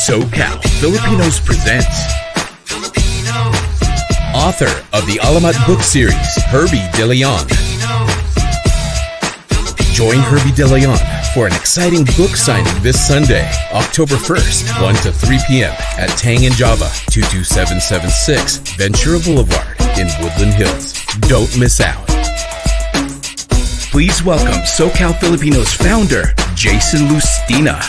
SoCal Filipinos presents author of the Alamat book series, Herbie De Leon. Join Herbie De Leon for an exciting book signing this Sunday, October 1st, 1 to 3 p.m. at Tang and Java, 22776 Ventura Boulevard in Woodland Hills. Don't miss out. Please welcome SoCal Filipinos founder, Jason Lucena.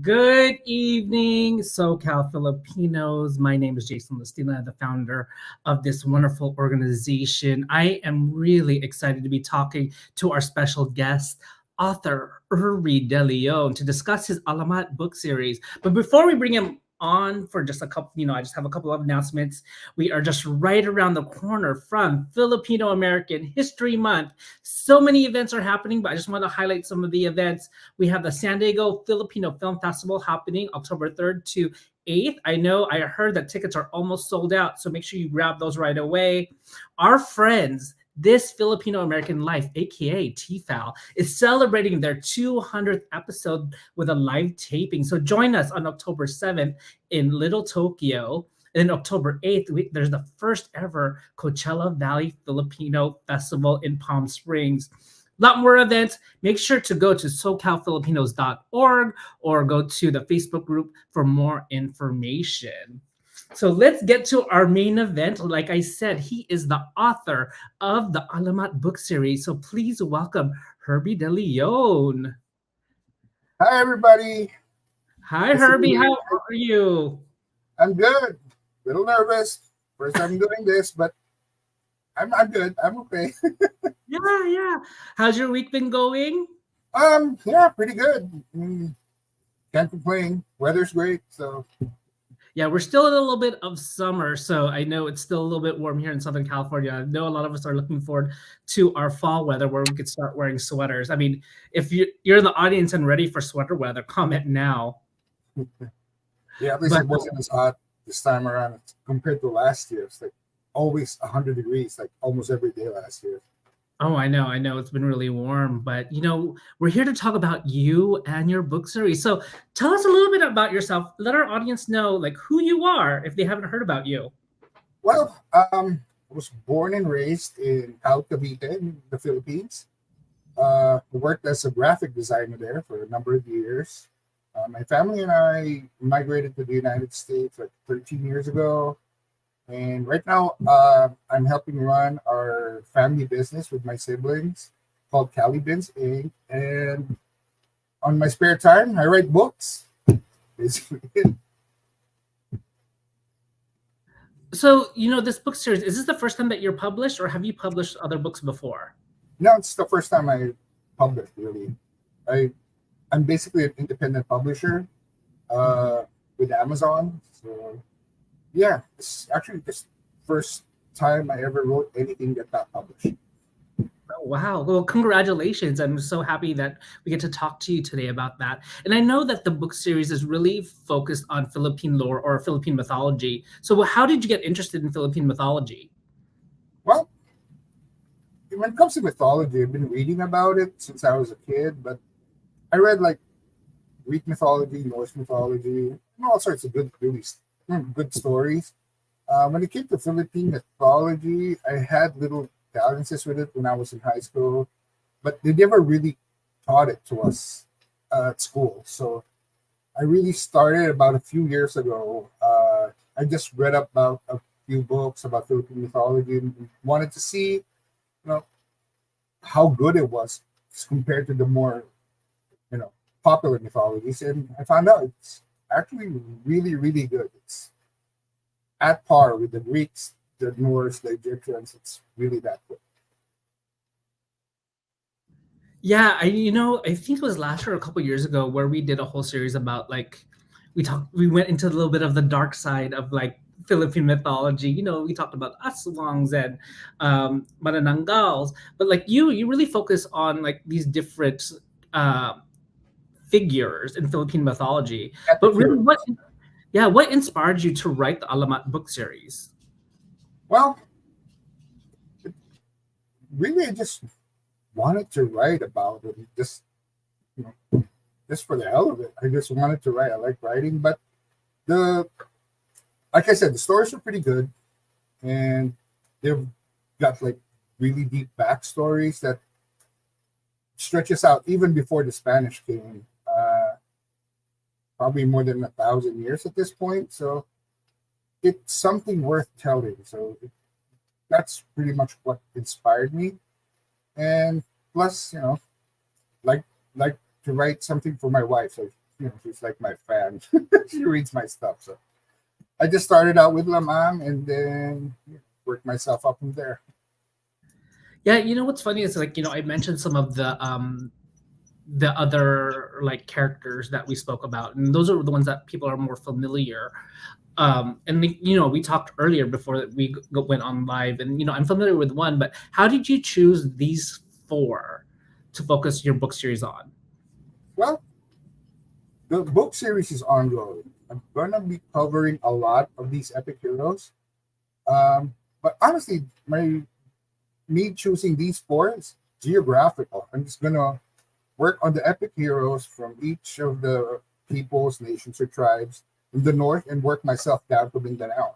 Good evening, SoCal Filipinos. My name is Jason Lucena, the founder of this wonderful organization. I am really excited to be talking to our special guest, author Herbie De Leon, to discuss his Alamat book series. But before we bring him on for just a couple, I just have a couple of announcements. We are just right around the corner from Filipino American History Month. So many events are happening, but I just want to highlight some of the events. We have the San Diego Filipino Film Festival happening October 3rd to 8th. I heard that tickets are almost sold out, so make sure you grab those right away. Our friends, This Filipino American Life, aka TFAL, is celebrating their 200th episode with a live taping. So join us on October 7th in Little Tokyo. And October 8th, there's the first ever Coachella Valley Filipino Festival in Palm Springs. A lot more events. Make sure to go to SoCalFilipinos.org or go to the Facebook group for more information. So let's get to our main event. Like I said, he is the author of the Alamat book series. So please welcome Herbie De Leon. Hi, everybody. Hi, Herbie. How are you? I'm good. A little nervous. First time doing this, but I'm good. I'm okay. Yeah. How's your week been going? Yeah, pretty good. Can't complain. Weather's great, so. Yeah, we're still in a little bit of summer, so I know it's still a little bit warm here in Southern California. I know a lot of us are looking forward to our fall weather where we could start wearing sweaters. I mean, if you're in the audience and ready for sweater weather, comment now. Yeah, at least it wasn't as hot this time around compared to last year. It's like always 100 degrees, like almost every day last year. Oh, I know. It's been really warm, but we're here to talk about you and your book series. So tell us a little bit about yourself. Let our audience know who you are if they haven't heard about you. Well, I was born and raised in Cavite in the Philippines. I worked as a graphic designer there for a number of years. My family and I migrated to the United States 13 years ago. And right now, I'm helping run our family business with my siblings called Cali Bins Inc. And on my spare time, I write books. Basically. So, this book series, is this the first time that you're published or have you published other books before? No, it's the first time I published, really. I'm basically an independent publisher with Amazon. So, yeah, it's actually the first time I ever wrote anything that got published. Oh, wow. Well, congratulations. I'm so happy that we get to talk to you today about that. And I know that the book series is really focused on Philippine lore or Philippine mythology. So how did you get interested in Philippine mythology? Well, when it comes to mythology, I've been reading about it since I was a kid, but I read Greek mythology, Norse mythology, and all sorts of good stories. When it came to Philippine mythology, I had little balances with it when I was in high school, but they never really taught it to us at school. So I really started about a few years ago. I just read about a few books about Philippine mythology and wanted to see, how good it was compared to the more, popular mythologies. And I found out it's actually really, really good. It's at par with the Greeks, the Norse, the Egyptians. It's really that good. Yeah, I think it was last year or a couple years ago where we did a whole series about we went into a little bit of the dark side of Philippine mythology. We talked about aswangs and manananggals, but you really focus on these different figures in Philippine mythology. But really, what inspired you to write the Alamat book series? Well, really, I just wanted to write about it, you know, just for the hell of it. I just wanted to write. I like writing, but the like I said, the stories are pretty good, and they've got like really deep backstories that stretches out even before the Spanish came. Probably more than 1,000 years at this point. So it's something worth telling. So that's pretty much what inspired me. And plus, like like to write something for my wife. So she's like my fan. She reads my stuff. So I just started out with Lamang and then worked myself up from there. Yeah, what's funny is like, I mentioned some of the other like characters that we spoke about, and those are the ones that people are more familiar. And we talked earlier before that we went on live, and I'm familiar with one, but how did you choose these four to focus your book series on? Well, the book series is ongoing. I'm gonna be covering a lot of these epic heroes. But honestly, my me choosing these four is geographical. I'm just gonna work on the epic heroes from each of the peoples, nations, or tribes in the north and work myself down to Mindanao.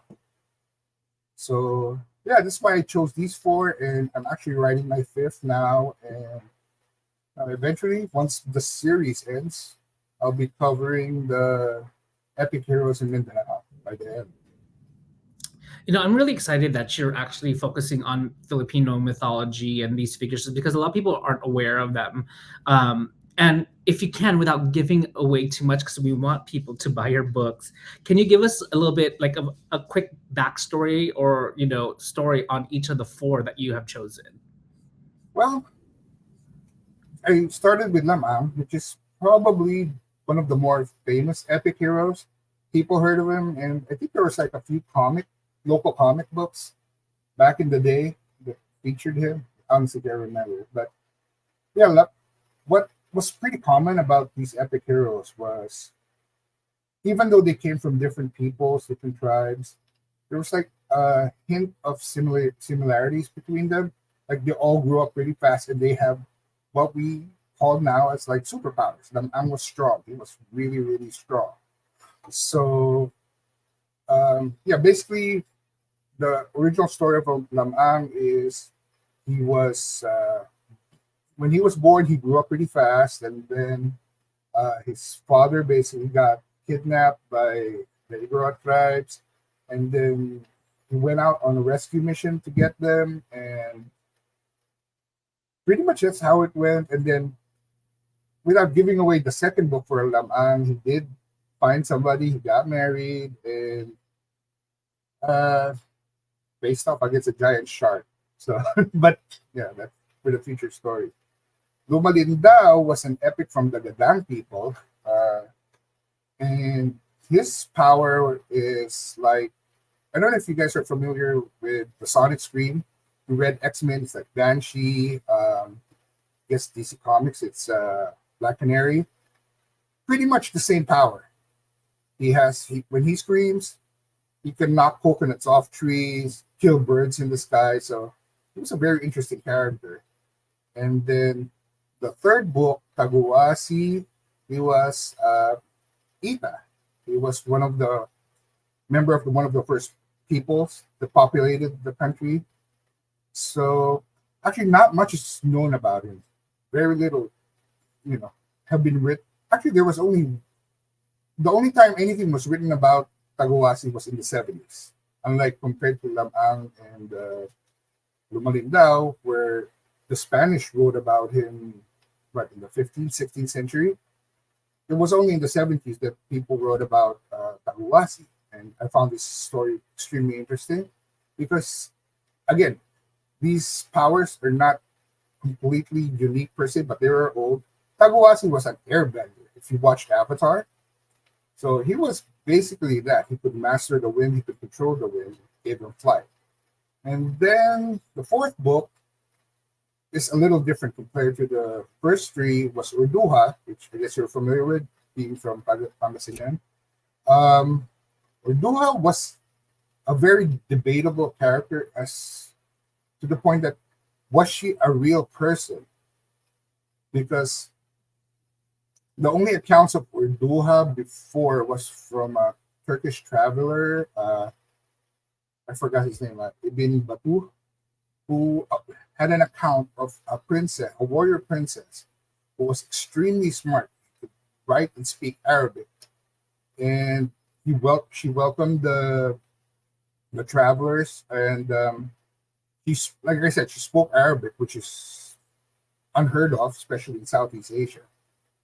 So yeah, that's why I chose these four, and I'm actually writing my fifth now. And eventually, once the series ends, I'll be covering the epic heroes in Mindanao by the end. I'm really excited that you're actually focusing on Filipino mythology and these figures because a lot of people aren't aware of them. And if you can, without giving away too much, because we want people to buy your books, can you give us a little bit like a quick backstory or story on each of the four that you have chosen? Well, I started with Lamang, which is probably one of the more famous epic heroes. People heard of him, and I think there was like a few local comic books back in the day that featured him. Honestly, I remember. But yeah, what was pretty common about these epic heroes was even though they came from different peoples, different tribes, there was like a hint of similarities between them. Like they all grew up pretty fast and they have what we call now as like superpowers. Lamang was strong. He was really, really strong. So yeah, basically the original story of Lamang is he was when he was born, he grew up pretty fast, and then his father basically got kidnapped by the Igorot tribes, and then he went out on a rescue mission to get them, and pretty much that's how it went. And then, without giving away the second book for Lamang, he did find somebody, he got married, and uh, faced off against a giant shark. So, but yeah, that's for the future story. Lumalindao was an epic from the Gadang people, and his power is like I don't know if you guys are familiar with the Sonic Scream. You read X-Men, it's like Banshee. Guess DC Comics, it's Black Canary. Pretty much the same power. When he screams, he can knock coconuts off trees, kill birds in the sky. So he was a very interesting character. And then the third book, Taguasi, he was Ita. He was one of the one of the first peoples that populated the country. So actually, not much is known about him. Very little, have been written. Actually, the only time anything was written about Taguasi was in the 70s. Unlike compared to Lamang and Lumalindao, where the Spanish wrote about him, in the 15th, 16th century. It was only in the 70s that people wrote about Taguasi. And I found this story extremely interesting because, again, these powers are not completely unique per se, but they were old. Taguasi was an airbender, if you watched Avatar. So he was basically that. He could master the wind, he could control the wind, gave him flight. And then the fourth book is a little different compared to the first three, was Urduha, which I guess you're familiar with, being from Pangasinan. Urduha was a very debatable character as to the point that was she a real person? because the only accounts of Urduha before was from a Turkish traveler. I forgot his name, Ibn Batu, who had an account of a princess, a warrior princess, who was extremely smart, could write and speak Arabic, and she welcomed the travelers, and she's like I said, she spoke Arabic, which is unheard of, especially in Southeast Asia.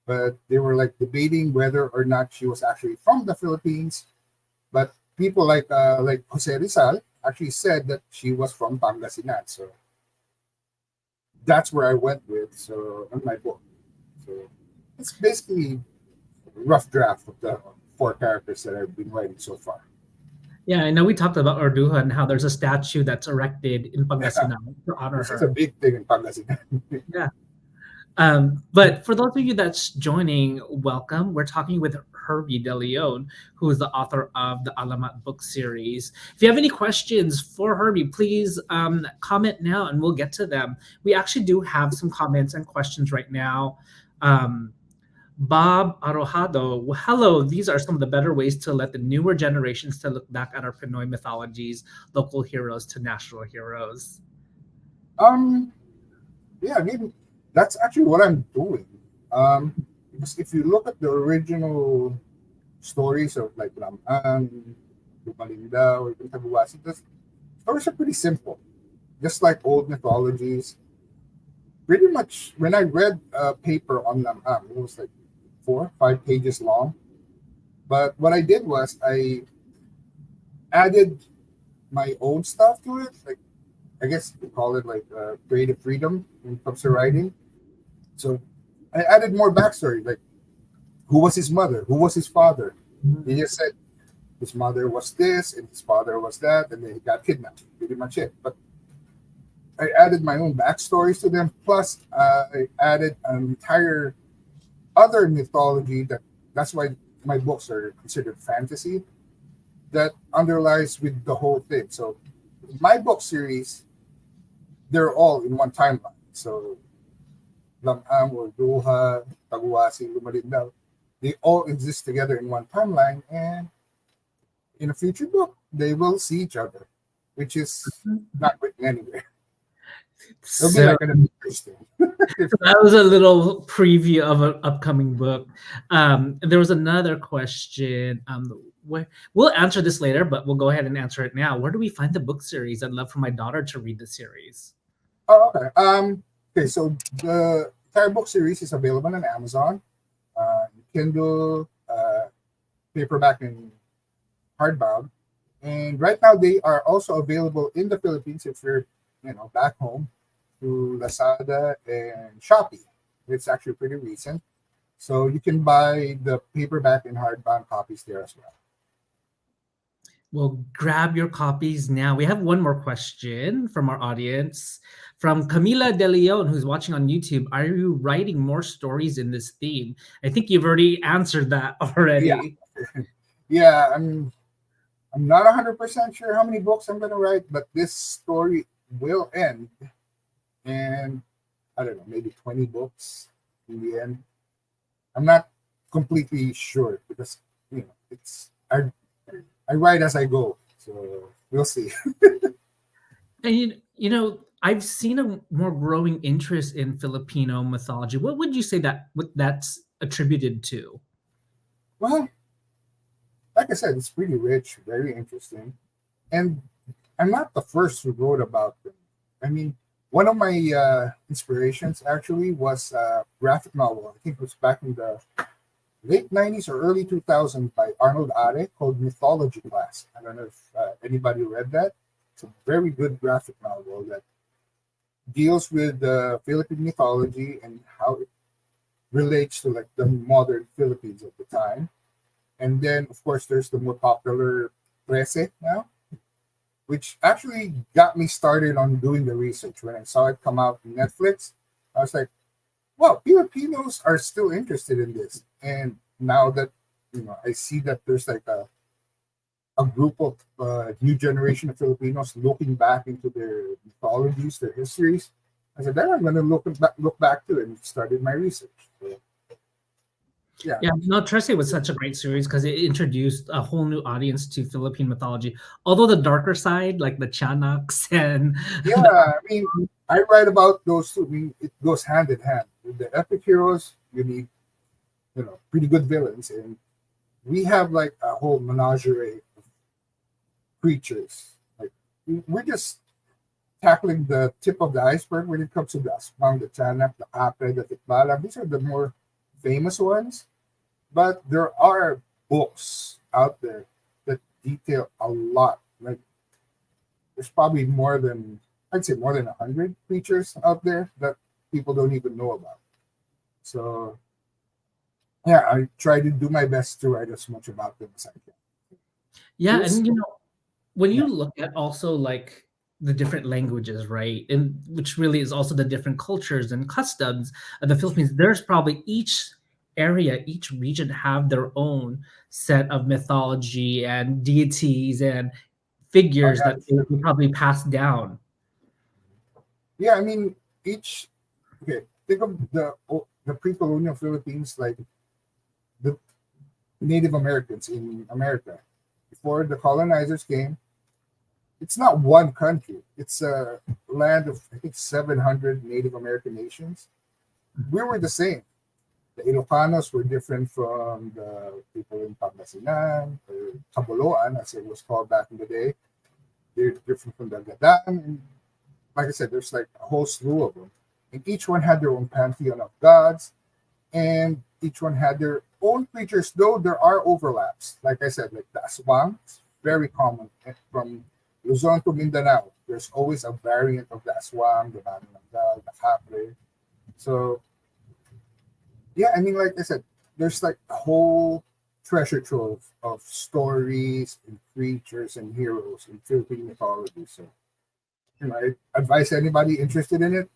But they were like debating whether or not she was actually from the Philippines. But people like Jose Rizal actually said that she was from Pangasinan. So that's where I went with. So on my book, so it's basically a rough draft of the four characters that I've been writing so far. Yeah, I know we talked about Orduha and how there's a statue that's erected in Pangasinan to honor This is her. a big thing in Pangasinan. Yeah. But for those of you that's joining, welcome. We're talking with Herbie De Leon, who is the author of the Alamat book series. If you have any questions for Herbie, please comment now and we'll get to them. We actually do have some comments and questions right now. Bob Arojado, hello. These are some of the better ways to let the newer generations to look back at our Pinoy mythologies, local heroes to national heroes. Yeah, I mean, that's actually what I'm doing. Because if you look at the original stories of like Laman, Lumalinda, or Tabuasi, the stories are pretty simple, just like old mythologies. Pretty much, when I read a paper on Laman, it was like 4 or 5 pages long. But what I did was I added my own stuff to it, like I guess you call it like creative freedom when it comes to writing. So I added more backstory, like who was his mother, who was his father. He just said his mother was this and his father was that, and then he got kidnapped. Pretty much it. But I added my own backstories to them. Plus, I added an entire other mythology that's why my books are considered fantasy that underlies with the whole thing. So my book series, they're all in one timeline. So Lamang or Duha, Taguasi, Lumalindaw, they all exist together in one timeline, and in a future book, they will see each other, which is not written anywhere. It'll be like an interesting. That was a little preview of an upcoming book. There was another question. We'll answer this later, but we'll go ahead and answer it now. Where do we find the book series? I'd love for my daughter to read the series. Oh, okay. Okay, so the entire book series is available on Amazon, Kindle, paperback, and hardbound. And right now, they are also available in the Philippines if you're, back home, through Lazada and Shopee. It's actually pretty recent, so you can buy the paperback and hardbound copies there as well. Well, grab your copies now. We have one more question from our audience. From Camila De Leon, who's watching on YouTube. Are you writing more stories in this theme? I think you've already answered that already. Yeah, yeah. I'm not 100% sure how many books I'm gonna write, but this story will end, and I don't know, maybe 20 books in the end. I'm not completely sure because it's I write as I go, so we'll see. And I've seen a more growing interest in Filipino mythology. What would you say that's attributed to? Well, like I said, it's pretty rich, very interesting, and I'm not the first who wrote about them. I mean, one of my inspirations actually was a graphic novel. I think it was back in the late 90s or early 2000s by Arnold Are called Mythology Class. I don't know if anybody read that. It's a very good graphic novel that deals with the Philippine mythology and how it relates to like the modern Philippines at the time. And then, of course, there's the more popular Trece now, which actually got me started on doing the research. When I saw it come out on Netflix, I was like, well, Filipinos are still interested in this. And now that, I see that there's like a group of new generation of Filipinos looking back into their mythologies, their histories, I said, then I'm going to look back to it and started my research. So, yeah. Yeah, no, Trece was such a great series because it introduced a whole new audience to Philippine mythology. Although the darker side, like the Chanaks and Yeah, I mean, I write about those two. I mean, it goes hand in hand. With the epic heroes, you need, pretty good villains. And we have like a whole menagerie of creatures. Like, we're just tackling the tip of the iceberg when it comes to the Aswang, the Chanak, the Ape, the Tikbalang. These are the more famous ones. But there are books out there that detail a lot. Like, there's probably I'd say more than 100 creatures out there that people don't even know about. So, yeah, I try to do my best to write as much about them as I can. yeah, Yes. and when Yeah. you look at also like the different languages, right? And which really is also the different cultures and customs of the Philippines, there's probably each area, each region have their own set of mythology and deities and Oh, figures yeah, that that's they true. would probably pass down. Yeah, I mean, okay, think of the pre-colonial Philippines, like the Native Americans in America. Before the colonizers came, it's not one country. It's a land of, I think, 700 Native American nations. We were the same. The Ilocanos were different from the people in Pangasinan, or Caboloan, as it was called back in the day. They're different from the Gadan. And like I said, there's like a whole slew of them. And each one had their own pantheon of gods, and each one had their own creatures, though there are overlaps. Like I said, like the Aswang, it's very common. And from Luzon to Mindanao, there's always a variant of the Aswang, the Manananggal, the Capre. So, yeah, I mean, like I said, there's like a whole treasure trove of stories and creatures and heroes in Philippine mythology. So, I advise anybody interested in it,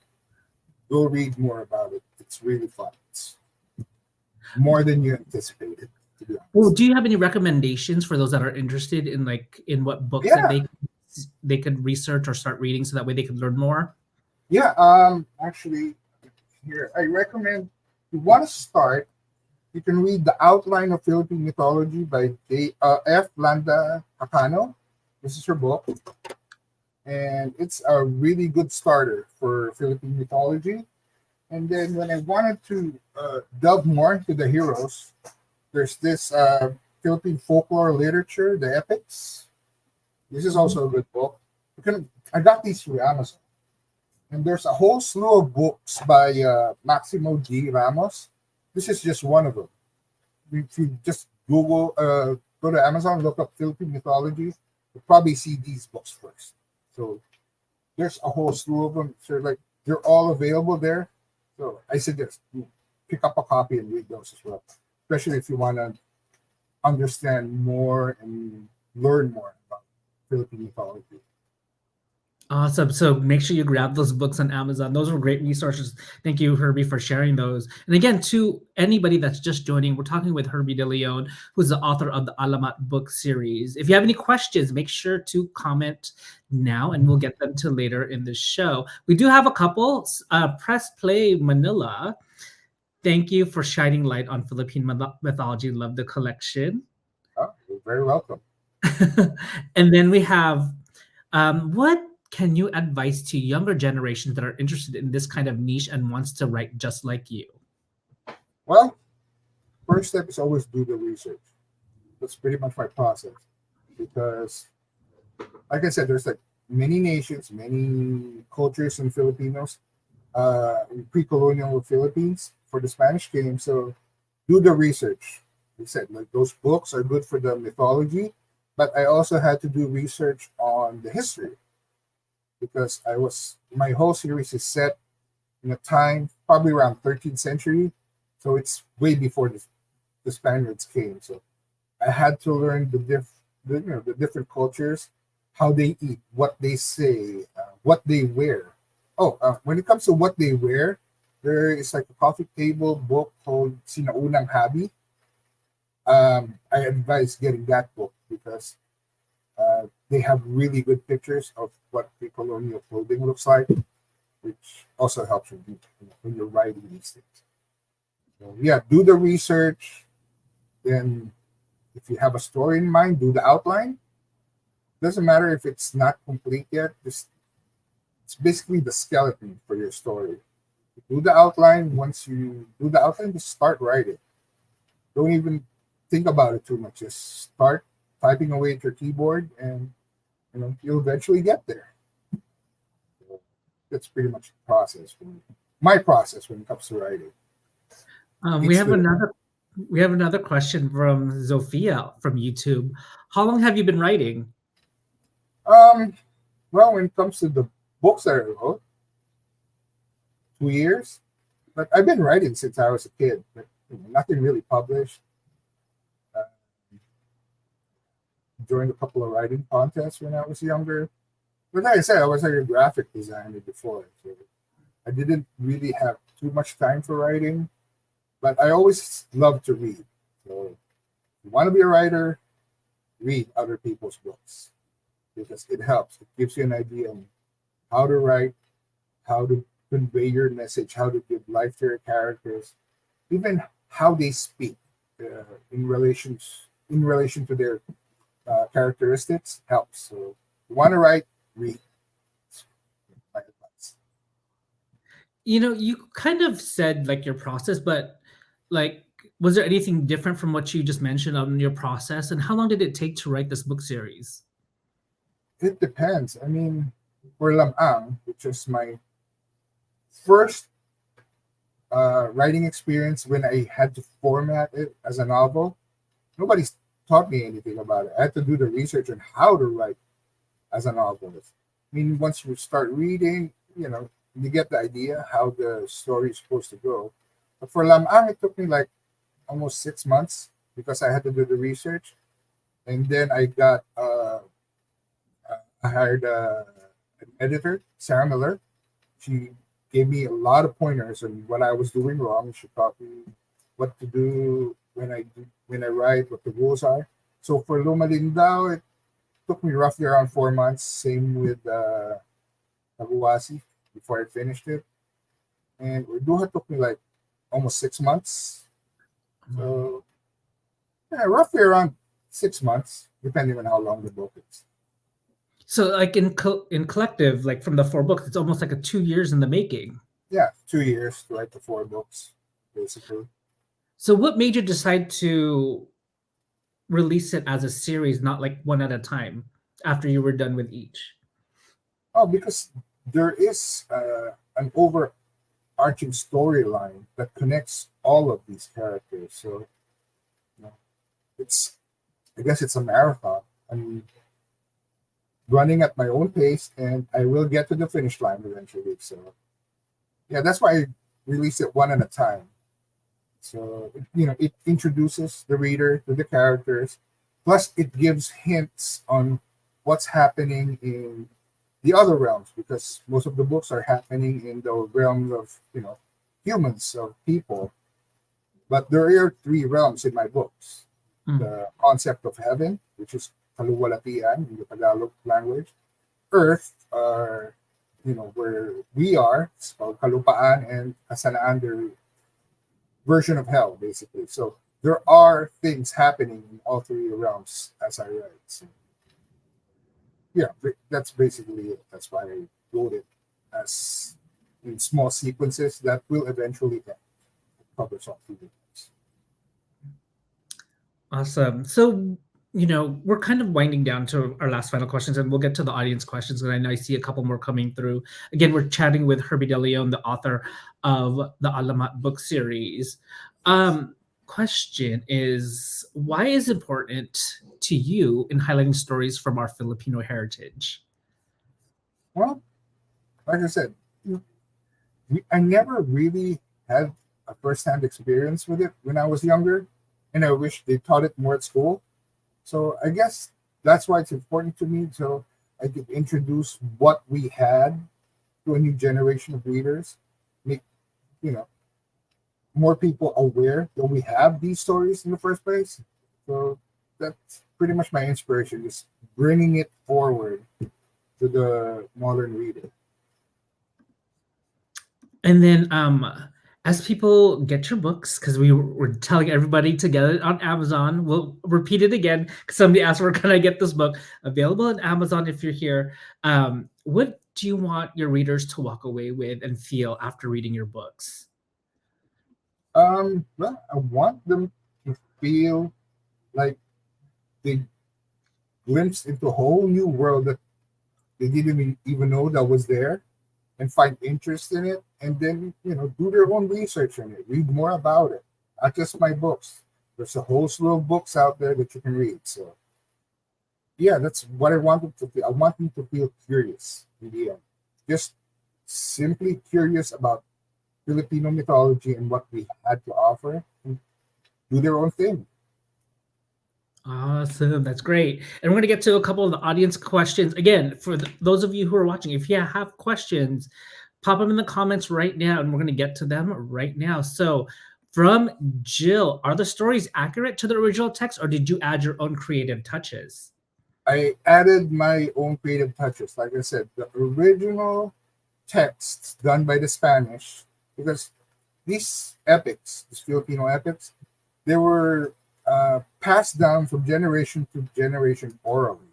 go read more about it. It's really fun. It's more than you anticipated, to be Well, honest. do you have any recommendations for those that are interested in like in what books that Yeah, they could research or start reading so that way they could learn more? yeah. Actually, here I recommend, if you want to start, you can read The Outline of Philippine Mythology by F. Landa Acano. This is her book, and it's a really good starter for Philippine mythology. And then when I wanted to delve more into the heroes, there's this Philippine folklore literature, the epics. This is also a good book. I got these through Amazon. And there's a whole slew of books by Maximo G. Ramos. This is just one of them. If you just go to Amazon, look up Philippine mythology, you'll probably see these books first. So there's a whole slew of them. So like they're all available there. So I suggest you pick up a copy and read those as well, especially if you want to understand more and learn more about Philippine mythology. Awesome. So make sure you grab those books on Amazon. Those were great resources. Thank you, Herbie, for sharing those. And again, to anybody that's just joining, we're talking with Herbie De Leon, who's the author of the Alamat book series. If you have any questions, make sure to comment now and we'll get them to later in the show. We do have a couple. Press Play Manila. Thank you for shining light on Philippine mythology. Love the collection. Oh, you're very welcome. And then we have what can you advise to younger generations that are interested in this kind of niche and wants to write just like you? Well, first step is always do the research. That's pretty much my process because, like I said, there's like many nations, many cultures in Filipinos, in pre-colonial Philippines for the Spanish came. So do the research. Like I said, like those books are good for the mythology, but I also had to do research on the history because my whole series is set in a time probably around 13th century, so it's way before the Spaniards came. So I had to learn the different cultures, how they eat, what they say, what they wear. Oh, when it comes to what they wear, there is like a coffee table book called Sinaunang Habi. I advise getting that book because they have really good pictures of what pre-colonial clothing looks like, which also helps you when you're writing these things. So, yeah, do the research. Then, if you have a story in mind, do the outline. Doesn't matter if it's not complete yet. Just it's basically the skeleton for your story. Do the outline. Once you do the outline, just start writing. Don't even think about it too much. Just start typing away at your keyboard, and you'll eventually get there. So that's pretty much the process. My process when it comes to writing. We It's have the another question from Zofia from YouTube. How long have you been writing? well, when it comes to the books that I wrote, 2 years. But I've been writing since I was a kid, but nothing really published. Uh, Joined a couple of writing contests when I was younger. But like I said, I was like a graphic designer before, so I didn't really have too much time for writing. But I always loved to read. So if you want to be a writer, read other people's books because it helps. It gives you an idea on how to write, how to convey your message, how to give life to your characters, even how they speak in relation to their characteristics helps. So if you want to write, read. My advice. You kind of said like your process, but like, was there anything different from what you just mentioned on your process? And how long did it take to write this book series? It depends. I mean, for Lamang, which is my first writing experience when I had to format it as a novel, nobody's taught me anything about it. I had to do the research on how to write as a novelist. I mean, once you start reading, you get the idea how the story is supposed to go. But for Lamang, it took me like almost 6 months because I had to do the research. And then I hired an editor, Sarah Miller. She gave me a lot of pointers on what I was doing wrong. She taught me what to do when I write, what the rules are. So for Lumalindao, it took me roughly around 4 months. Same with Aguasi before I finished it. And Urduha took me like almost 6 months. So yeah, roughly around 6 months, depending on how long the book is. So like in collective, like from the 4 books, it's almost like a 2 years in the making. Yeah, 2 years to write the 4 books, basically. So what made you decide to release it as a series, not like one at a time after you were done with each? Oh, because there is an overarching storyline that connects all of these characters. So, it's I guess it's a marathon. I'm running at my own pace, and I will get to the finish line eventually. So, yeah, that's why I release it one at a time. So, it introduces the reader to the characters, plus it gives hints on what's happening in the other realms because most of the books are happening in the realm of humans, of people. But there are 3 realms in my books: the concept of heaven, which is kaluwalhatian in the Tagalog language; earth, where we are, it's called kalupaan; and kasanaan, the version of hell, basically. So there are things happening in all 3 realms as I write. So, yeah, that's basically it. That's why I wrote it as in small sequences that will eventually cover all 3 books. Awesome. So, we're kind of winding down to our last final questions, and we'll get to the audience questions. And I know I see a couple more coming through. Again, we're chatting with Herbie De Leon, the author of the Alamat book series. Question is, why is it important to you in highlighting stories from our Filipino heritage? Well, like I said, I never really had a first-hand experience with it when I was younger, and I wish they taught it more at school. So I guess that's why it's important to me, so I could introduce what we had to a new generation of readers, make more people aware that we have these stories in the first place. So that's pretty much my inspiration, just bringing it forward to the modern reader. And then as people get your books, because we're telling everybody to get it on Amazon. We'll repeat it again because somebody asked where can I get this book? Available on Amazon if you're here. What do you want your readers to walk away with and feel after reading your books? Well, I want them to feel like they glimpsed into a whole new world that they didn't even know that was there, and find interest in it, and then do their own research on it, read more about it. Not just my books. There's a whole slew of books out there that you can read. So yeah, that's what I want them to feel. I want them to feel curious in the end. Just simply curious about Filipino mythology and what we had to offer, and do their own thing. Awesome. That's great. And we're going to get to a couple of the audience questions. Again, for those of you who are watching, if you have questions, pop them in the comments right now, and we're going to get to them right now. So from Jill, are the stories accurate to the original text, or did you add your own creative touches? I added my own creative touches. Like I said, the original texts done by the Spanish, because these epics, these Filipino epics, they were passed down from generation to generation orally.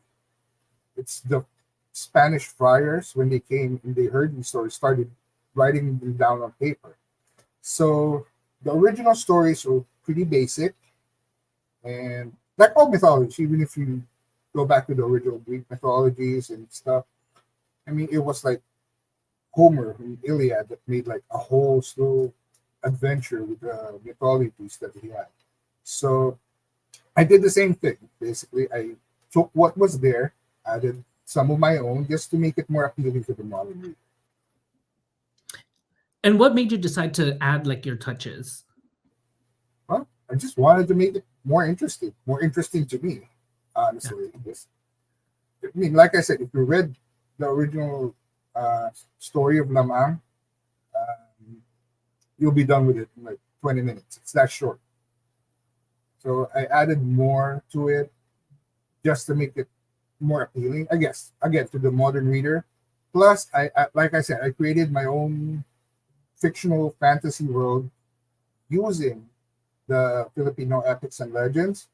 It's the Spanish friars, when they came and they heard these stories, started writing them down on paper. So the original stories were pretty basic, and like all mythology, even if you go back to the original Greek mythologies and stuff, I mean, it was like Homer and Iliad that made like a whole slew adventure with the mythologies that he had. So I did the same thing. Basically, I took what was there, added some of my own, just to make it more appealing to the modern reader. And what made you decide to add like your touches? Well, I just wanted to make it more interesting to me, honestly. I mean, like I said, if you read the original story of Lamang, you'll be done with it in like 20 minutes. It's that short. So I added more to it just to make it more appealing, I guess, again, to the modern reader. Plus, I like I said, I created my own fictional fantasy world using the Filipino epics and legends.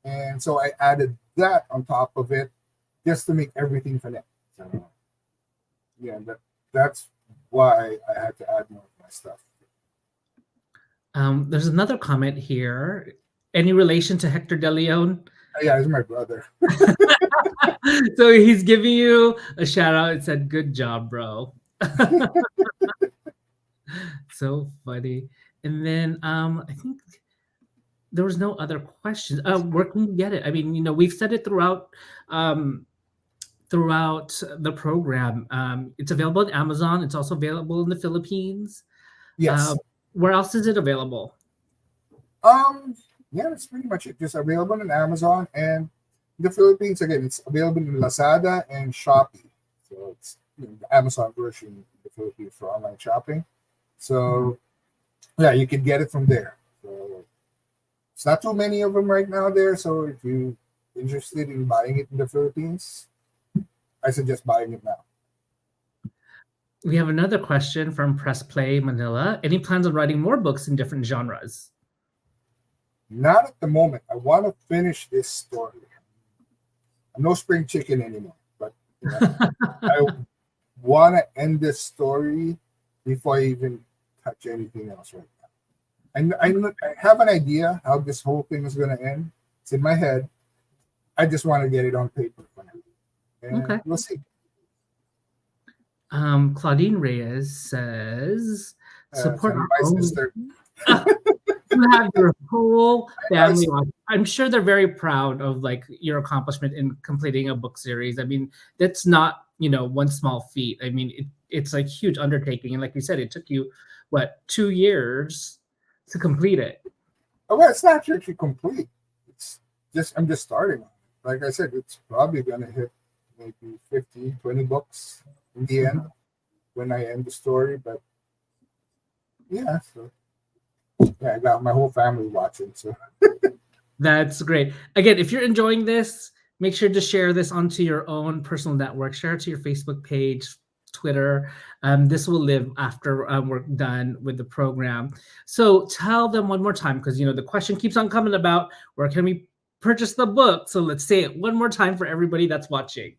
And so I added that on top of it just to make everything connect. So, yeah, that's why I had to add more of my stuff. There's another comment here. Any relation to Hector de Leon? Yeah, he's my brother. So he's giving you a shout out and said, "Good job, bro." So funny. And then I think there was no other questions. Where can you get it? I mean, we've said it throughout the program. It's available on Amazon. It's also available in the Philippines. Yes. Where else is it available? Yeah, that's pretty much it. Just available on Amazon, and the Philippines, again, it's available in Lazada and Shopee. So it's the Amazon version in the Philippines for online shopping. So yeah, you can get it from there. So it's not too many of them right now there. So if you're interested in buying it in the Philippines, I suggest buying it now. We have another question from Press Play Manila. Any plans on writing more books in different genres? Not at the moment. I want to finish this story. I'm no spring chicken anymore, but I want to end this story before I even touch anything else right now. And I have an idea how this whole thing is going to end. It's in my head. I just want to get it on paper for now. And Okay. We'll see. Claudine Reyes says, support our my own. sister. You have your whole family watch. I'm sure they're very proud of like your accomplishment in completing a book series. I mean, that's not one small feat. I mean, it's like huge undertaking, and like you said, it took you 2 years to complete it. Oh, well, it's not actually complete. It's just I'm just starting. Like I said, it's probably gonna hit maybe 15, 20 books in the end when I end the story. But yeah, so yeah, I got my whole family watching. So That's great. Again, if you're enjoying this, make sure to share this onto your own personal network. Share it to your Facebook page, Twitter. This will live after we're done with the program. So tell them one more time, because the question keeps on coming about where can we purchase the book. So let's say it one more time for everybody that's watching.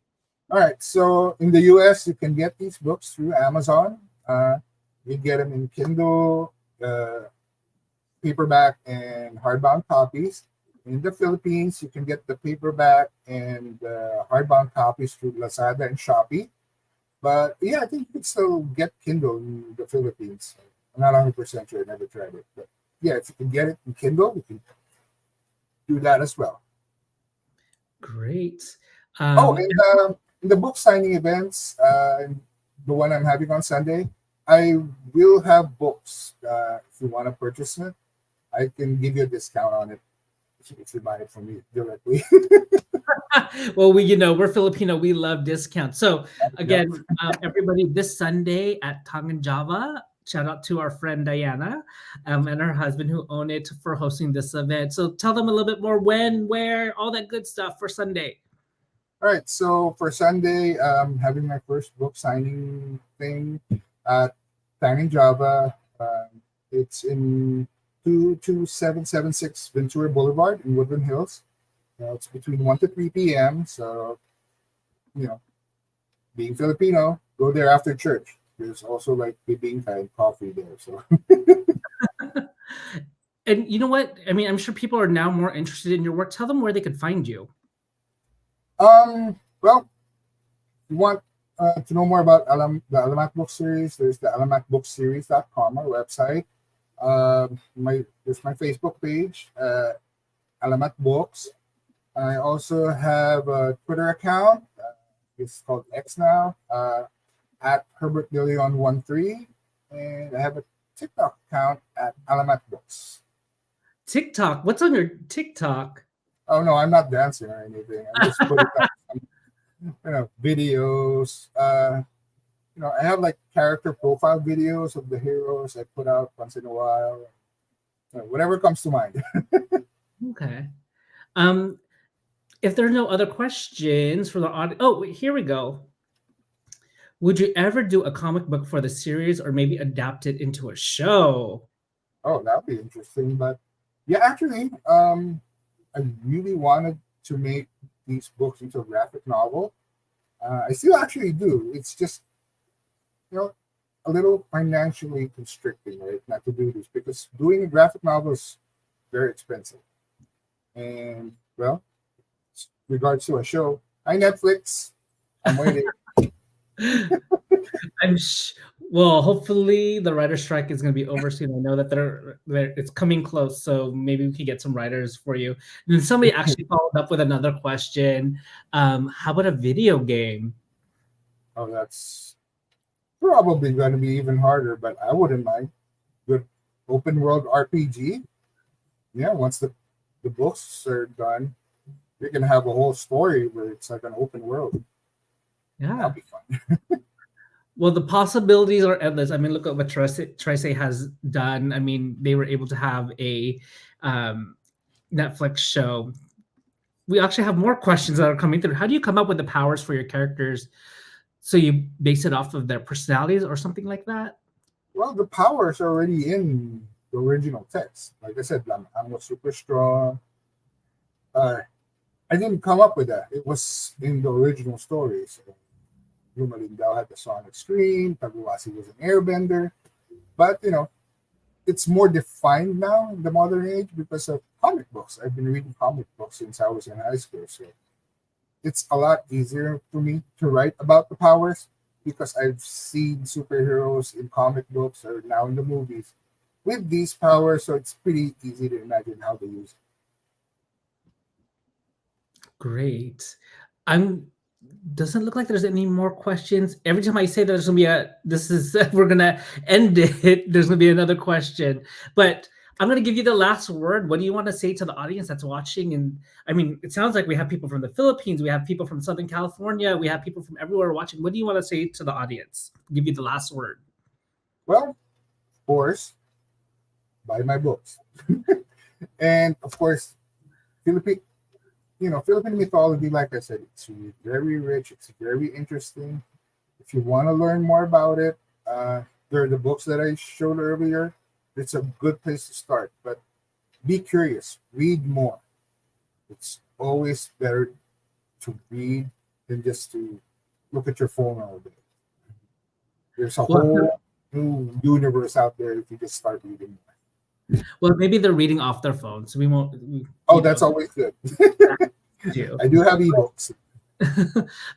All right. So in the US, you can get these books through Amazon. You get them in Kindle, paperback, and hardbound copies. In the Philippines, you can get the paperback and hardbound copies through Lazada and Shopee. But yeah, I think you can still get Kindle in the Philippines. I'm not 100% sure. I never tried it. But yeah, if you can get it in Kindle, you can do that as well. Great. And in the book signing events, the one I'm having on Sunday, I will have books. If you want to purchase it, I can give you a discount on it if you buy it from me directly. Well, we're Filipino. We love discounts. So again, everybody, this Sunday at Tang and Java, shout out to our friend Diana and her husband who own it for hosting this event. So tell them a little bit more when, where, all that good stuff for Sunday. All right. So for Sunday, I'm having my first book signing thing at Tang and Java. It's in 22776 Ventura Boulevard in Woodland Hills. It's between 1 to 3 p.m. So, being Filipino, go there after church. There's also like bibingka and coffee there. So, and you know what? I mean, I'm sure people are now more interested in your work. Tell them where they can find you. Well, you want to know more about the Alamat Book Series? There's the alamatbookseries.com, our website. There's my Facebook page, Alamat Books. I also have a Twitter account. It's called X now, at Herbert DeLeon13. And I have a TikTok account at Alamat Books. TikTok? What's on your TikTok? Oh, no, I'm not dancing or anything. I'm just putting up some, videos. I have like character profile videos of the heroes I put out once in a while. Whatever comes to mind. Okay. If there are no other questions for the audience, here we go. Would you ever do a comic book for the series or maybe adapt it into a show? Oh, that'd be interesting. But yeah, actually, I really wanted to make these books into a graphic novel. I still actually do. It's just, a little financially constricting, right? Not to do this because doing a graphic novel is very expensive. And well, regards to a show, hi Netflix, I'm waiting. Well, hopefully the writer's strike is going to be over soon. I know that it's coming close, so maybe we can get some writers for you. And then somebody actually followed up with another question. How about a video game? Oh, that's probably going to be even harder, but I wouldn't mind. Good open world RPG. Yeah, once the books are done, you can have a whole story where it's like an open world. Yeah, that'll be fun. Well, the possibilities are endless. I mean, look at what Trace has done. I mean, they were able to have a Netflix show. We actually have more questions that are coming through. How do you come up with the powers for your characters? So you base it off of their personalities or something like that? Well, the powers are already in the original text. Like I said, I'm super strong. I didn't come up with that. It was in the original stories. Lumalindao had the sonic scream. Taguwasi was an airbender. But, it's more defined now in the modern age because of comic books. I've been reading comic books since I was in high school. So it's a lot easier for me to write about the powers because I've seen superheroes in comic books or now in the movies with these powers. So it's pretty easy to imagine how they use it. Great. Doesn't look like there's any more questions. Every time I say that there's gonna be we're gonna end it, there's gonna be another question. But I'm gonna give you the last word. What do you want to say to the audience that's watching? And I mean, it sounds like we have people from the Philippines, we have people from Southern California, we have people from everywhere watching. What do you want to say to the audience? I'll give you the last word. Well, of course, buy my books. And of course, Philippine mythology, like I said, it's very rich. It's very interesting. If if you want to learn more about it, there are the books that I showed earlier. It's a good place to start. But be curious, read more. It's always better to read than just to look at your phone all day. There's a whole new universe out there if you just start reading. Well, maybe they're reading off their phones. We won't. Oh, that's always good. I do have ebooks.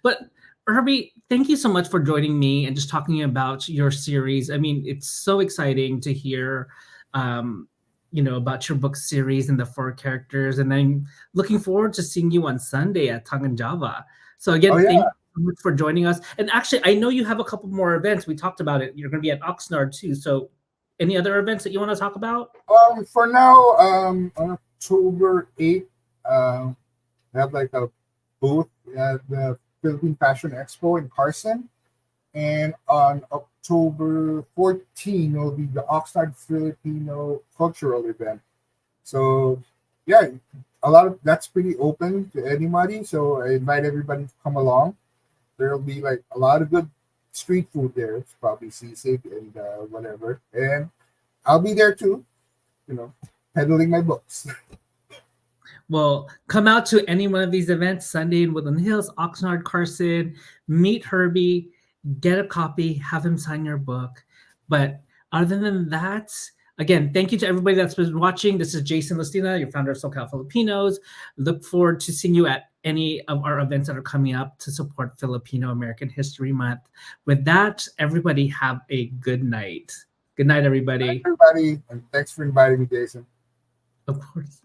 But Herbie, thank you so much for joining me and just talking about your series. I mean, it's so exciting to hear, about your book series and the 4 characters. And I'm looking forward to seeing you on Sunday at Tang and Java. So again, thank you so much for joining us. And actually, I know you have a couple more events. We talked about it. You're going to be at Oxnard too. So any other events that you want to talk about? For now, on October 8th, I have like a booth at the Philippine Fashion Expo in Carson. And on October 14th will be the Oxnard Filipino cultural event. So yeah, that's pretty open to anybody. So I invite everybody to come along. There'll be like a lot of good street food there. It's probably sisig and whatever. And I'll be there too, peddling my books. Well, come out to any one of these events, Sunday in Woodland Hills, Oxnard, Carson, meet Herbie, get a copy, have him sign your book. But other than that, again, thank you to everybody that's been watching. This is Jason Listina, your founder of SoCal Filipinos. Look forward to seeing you at any of our events that are coming up to support Filipino American History Month. With that, everybody have a good night. Good night, everybody. Hi, everybody, and thanks for inviting me, Jason. Of course.